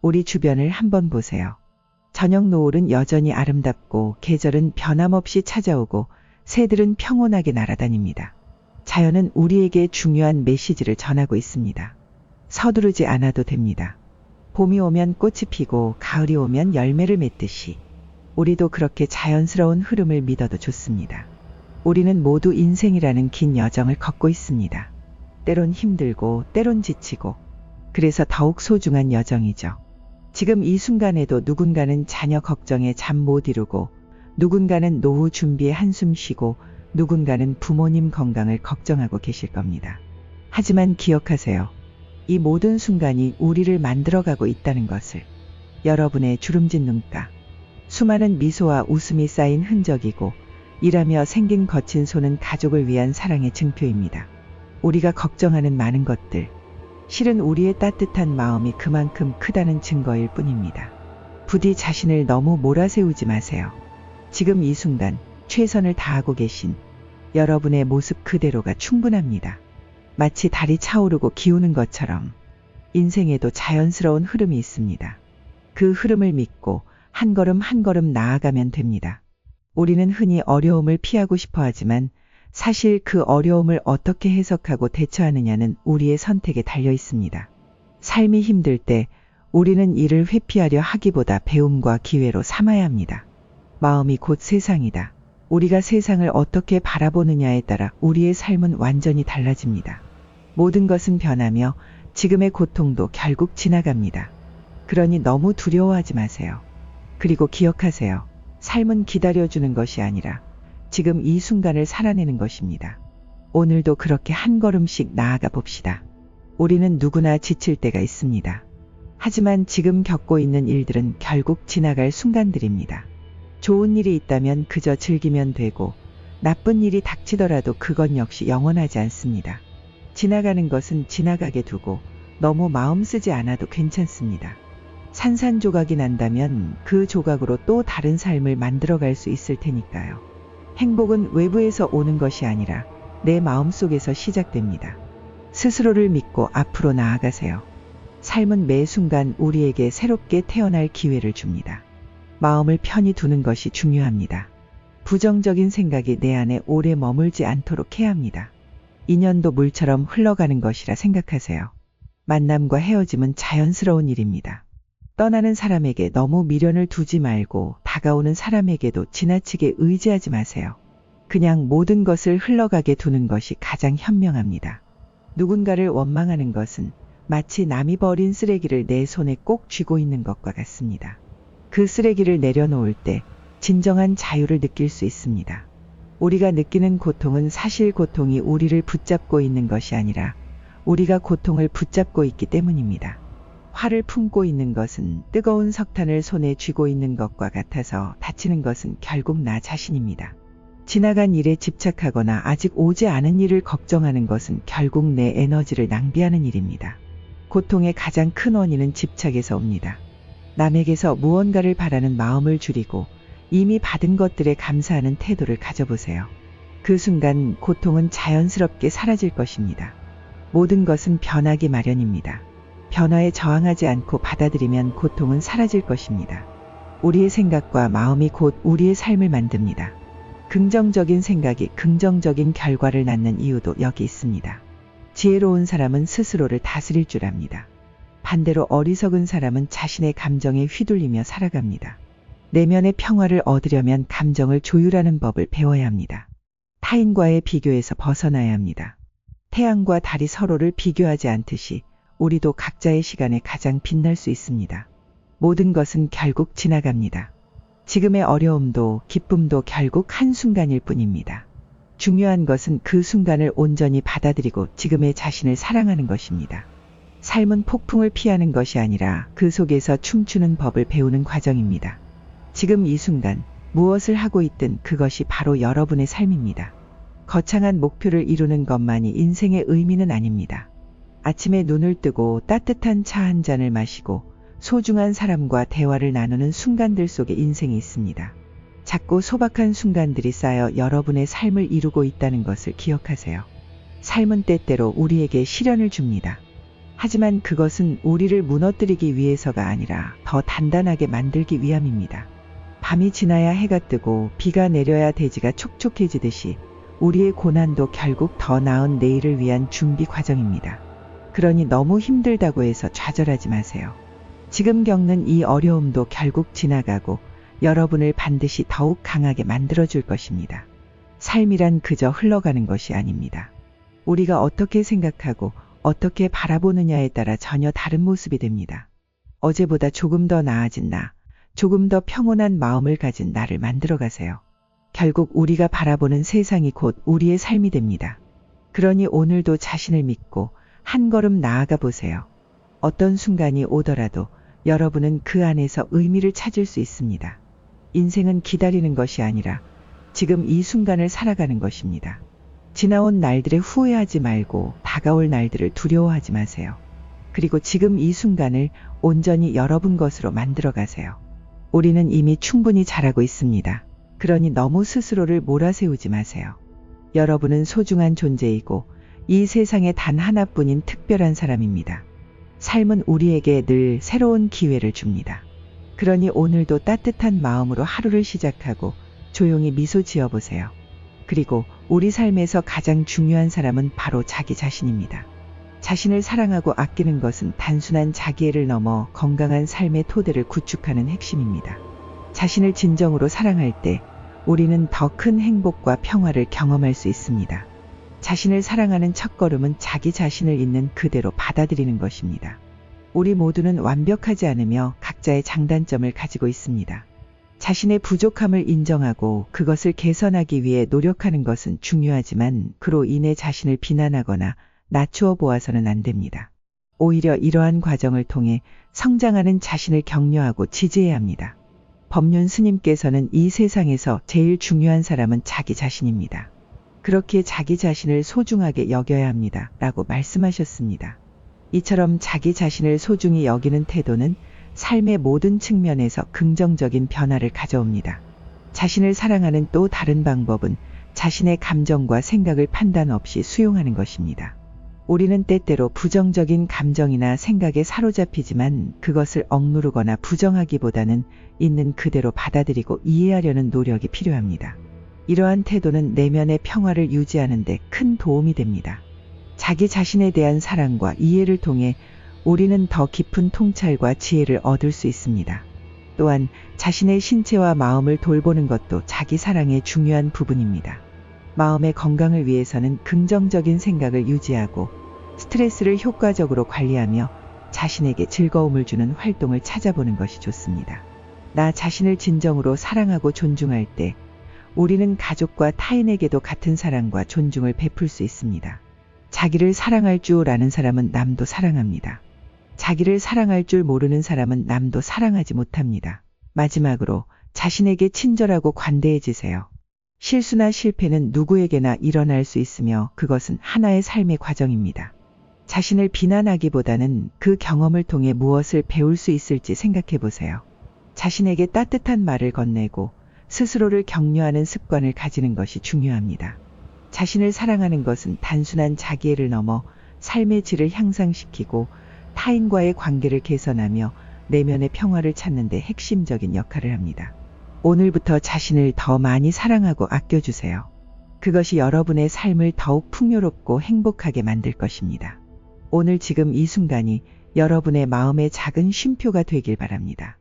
우리 주변을 한번 보세요. 저녁 노을은 여전히 아름답고 계절은 변함없이 찾아오고 새들은 평온하게 날아다닙니다. 자연은 우리에게 중요한 메시지를 전하고 있습니다. 서두르지 않아도 됩니다. 봄이 오면 꽃이 피고 가을이 오면 열매를 맺듯이 우리도 그렇게 자연스러운 흐름을 믿어도 좋습니다. 우리는 모두 인생이라는 긴 여정을 걷고 있습니다. 때론 힘들고 때론 지치고 그래서 더욱 소중한 여정이죠. 지금 이 순간에도 누군가는 자녀 걱정에 잠 못 이루고 누군가는 노후 준비에 한숨 쉬고 누군가는 부모님 건강을 걱정하고 계실 겁니다. 하지만 기억하세요. 이 모든 순간이 우리를 만들어가고 있다는 것을. 여러분의 주름진 눈가, 수많은 미소와 웃음이 쌓인 흔적이고 일하며 생긴 거친 손은 가족을 위한 사랑의 증표입니다. 우리가 걱정하는 많은 것들, 실은 우리의 따뜻한 마음이 그만큼 크다는 증거일 뿐입니다. 부디 자신을 너무 몰아세우지 마세요. 지금 이 순간 최선을 다하고 계신 여러분의 모습 그대로가 충분합니다. 마치 달이 차오르고 기우는 것처럼 인생에도 자연스러운 흐름이 있습니다. 그 흐름을 믿고 한 걸음 한 걸음 나아가면 됩니다. 우리는 흔히 어려움을 피하고 싶어 하지만 사실 그 어려움을 어떻게 해석하고 대처하느냐는 우리의 선택에 달려 있습니다. 삶이 힘들 때 우리는 이를 회피하려 하기보다 배움과 기회로 삼아야 합니다. 마음이 곧 세상이다. 우리가 세상을 어떻게 바라보느냐에 따라 우리의 삶은 완전히 달라집니다. 모든 것은 변하며 지금의 고통도 결국 지나갑니다. 그러니 너무 두려워하지 마세요. 그리고 기억하세요. 삶은 기다려주는 것이 아니라 지금 이 순간을 살아내는 것입니다. 오늘도 그렇게 한 걸음씩 나아가 봅시다. 우리는 누구나 지칠 때가 있습니다. 하지만 지금 겪고 있는 일들은 결국 지나갈 순간들입니다. 좋은 일이 있다면 그저 즐기면 되고 나쁜 일이 닥치더라도 그건 역시 영원하지 않습니다. 지나가는 것은 지나가게 두고 너무 마음 쓰지 않아도 괜찮습니다. 산산조각이 난다면 그 조각으로 또 다른 삶을 만들어갈 수 있을 테니까요. 행복은 외부에서 오는 것이 아니라 내 마음속에서 시작됩니다. 스스로를 믿고 앞으로 나아가세요. 삶은 매 순간 우리에게 새롭게 태어날 기회를 줍니다. 마음을 편히 두는 것이 중요합니다. 부정적인 생각이 내 안에 오래 머물지 않도록 해야 합니다. 인연도 물처럼 흘러가는 것이라 생각하세요. 만남과 헤어짐은 자연스러운 일입니다. 떠나는 사람에게 너무 미련을 두지 말고 다가오는 사람에게도 지나치게 의지하지 마세요. 그냥 모든 것을 흘러가게 두는 것이 가장 현명합니다. 누군가를 원망하는 것은 마치 남이 버린 쓰레기를 내 손에 꼭 쥐고 있는 것과 같습니다. 그 쓰레기를 내려놓을 때 진정한 자유를 느낄 수 있습니다. 우리가 느끼는 고통은 사실 고통이 우리를 붙잡고 있는 것이 아니라 우리가 고통을 붙잡고 있기 때문입니다. 화를 품고 있는 것은 뜨거운 석탄을 손에 쥐고 있는 것과 같아서 다치는 것은 결국 나 자신입니다. 지나간 일에 집착하거나 아직 오지 않은 일을 걱정하는 것은 결국 내 에너지를 낭비하는 일입니다. 고통의 가장 큰 원인은 집착에서 옵니다. 남에게서 무언가를 바라는 마음을 줄이고 이미 받은 것들에 감사하는 태도를 가져보세요. 그 순간 고통은 자연스럽게 사라질 것입니다. 모든 것은 변하기 마련입니다. 변화에 저항하지 않고 받아들이면 고통은 사라질 것입니다. 우리의 생각과 마음이 곧 우리의 삶을 만듭니다. 긍정적인 생각이 긍정적인 결과를 낳는 이유도 여기 있습니다. 지혜로운 사람은 스스로를 다스릴 줄 압니다. 반대로 어리석은 사람은 자신의 감정에 휘둘리며 살아갑니다. 내면의 평화를 얻으려면 감정을 조율하는 법을 배워야 합니다. 타인과의 비교에서 벗어나야 합니다. 태양과 달이 서로를 비교하지 않듯이 우리도 각자의 시간에 가장 빛날 수 있습니다. 모든 것은 결국 지나갑니다. 지금의 어려움도 기쁨도 결국 한순간일 뿐입니다. 중요한 것은 그 순간을 온전히 받아들이고 지금의 자신을 사랑하는 것입니다. 삶은 폭풍을 피하는 것이 아니라 그 속에서 춤추는 법을 배우는 과정입니다. 지금 이 순간 무엇을 하고 있든 그것이 바로 여러분의 삶입니다. 거창한 목표를 이루는 것만이 인생의 의미는 아닙니다. 아침에 눈을 뜨고 따뜻한 차 한 잔을 마시고 소중한 사람과 대화를 나누는 순간들 속에 인생이 있습니다. 작고 소박한 순간들이 쌓여 여러분의 삶을 이루고 있다는 것을 기억하세요. 삶은 때때로 우리에게 시련을 줍니다. 하지만 그것은 우리를 무너뜨리기 위해서가 아니라 더 단단하게 만들기 위함입니다. 밤이 지나야 해가 뜨고 비가 내려야 대지가 촉촉해지듯이 우리의 고난도 결국 더 나은 내일을 위한 준비 과정입니다. 그러니 너무 힘들다고 해서 좌절하지 마세요. 지금 겪는 이 어려움도 결국 지나가고 여러분을 반드시 더욱 강하게 만들어줄 것입니다. 삶이란 그저 흘러가는 것이 아닙니다. 우리가 어떻게 생각하고 어떻게 바라보느냐에 따라 전혀 다른 모습이 됩니다. 어제보다 조금 더 나아진 나, 조금 더 평온한 마음을 가진 나를 만들어 가세요. 결국 우리가 바라보는 세상이 곧 우리의 삶이 됩니다. 그러니 오늘도 자신을 믿고 한 걸음 나아가 보세요. 어떤 순간이 오더라도 여러분은 그 안에서 의미를 찾을 수 있습니다. 인생은 기다리는 것이 아니라 지금 이 순간을 살아가는 것입니다. 지나온 날들에 후회하지 말고 다가올 날들을 두려워하지 마세요. 그리고 지금 이 순간을 온전히 여러분 것으로 만들어 가세요. 우리는 이미 충분히 잘하고 있습니다. 그러니 너무 스스로를 몰아세우지 마세요. 여러분은 소중한 존재이고 이 세상에 단 하나뿐인 특별한 사람입니다. 삶은 우리에게 늘 새로운 기회를 줍니다. 그러니 오늘도 따뜻한 마음으로 하루를 시작하고 조용히 미소 지어보세요. 그리고 우리 삶에서 가장 중요한 사람은 바로 자기 자신입니다. 자신을 사랑하고 아끼는 것은 단순한 자기애를 넘어 건강한 삶의 토대를 구축하는 핵심입니다. 자신을 진정으로 사랑할 때 우리는 더 큰 행복과 평화를 경험할 수 있습니다. 자신을 사랑하는 첫걸음은 자기 자신을 있는 그대로 받아들이는 것입니다. 우리 모두는 완벽하지 않으며 각자의 장단점을 가지고 있습니다. 자신의 부족함을 인정하고 그것을 개선하기 위해 노력하는 것은 중요하지만 그로 인해 자신을 비난하거나 낮추어 보아서는 안 됩니다. 오히려 이러한 과정을 통해 성장하는 자신을 격려하고 지지해야 합니다. 법륜 스님께서는 이 세상에서 제일 중요한 사람은 자기 자신입니다. 그렇기에 자기 자신을 소중하게 여겨야 합니다. 라고 말씀하셨습니다. 이처럼 자기 자신을 소중히 여기는 태도는 삶의 모든 측면에서 긍정적인 변화를 가져옵니다. 자신을 사랑하는 또 다른 방법은 자신의 감정과 생각을 판단 없이 수용하는 것입니다. 우리는 때때로 부정적인 감정이나 생각에 사로잡히지만 그것을 억누르거나 부정하기보다는 있는 그대로 받아들이고 이해하려는 노력이 필요합니다. 이러한 태도는 내면의 평화를 유지하는 데 큰 도움이 됩니다. 자기 자신에 대한 사랑과 이해를 통해 우리는 더 깊은 통찰과 지혜를 얻을 수 있습니다. 또한 자신의 신체와 마음을 돌보는 것도 자기 사랑의 중요한 부분입니다. 마음의 건강을 위해서는 긍정적인 생각을 유지하고 스트레스를 효과적으로 관리하며 자신에게 즐거움을 주는 활동을 찾아보는 것이 좋습니다. 나 자신을 진정으로 사랑하고 존중할 때 우리는 가족과 타인에게도 같은 사랑과 존중을 베풀 수 있습니다. 자기를 사랑할 줄 아는 사람은 남도 사랑합니다. 자기를 사랑할 줄 모르는 사람은 남도 사랑하지 못합니다. 마지막으로 자신에게 친절하고 관대해지세요. 실수나 실패는 누구에게나 일어날 수 있으며 그것은 하나의 삶의 과정입니다. 자신을 비난하기보다는 그 경험을 통해 무엇을 배울 수 있을지 생각해 보세요. 자신에게 따뜻한 말을 건네고 스스로를 격려하는 습관을 가지는 것이 중요합니다. 자신을 사랑하는 것은 단순한 자기애를 넘어 삶의 질을 향상시키고 타인과의 관계를 개선하며 내면의 평화를 찾는 데 핵심적인 역할을 합니다. 오늘부터 자신을 더 많이 사랑하고 아껴주세요. 그것이 여러분의 삶을 더욱 풍요롭고 행복하게 만들 것입니다. 오늘 지금 이 순간이 여러분의 마음의 작은 쉼표가 되길 바랍니다.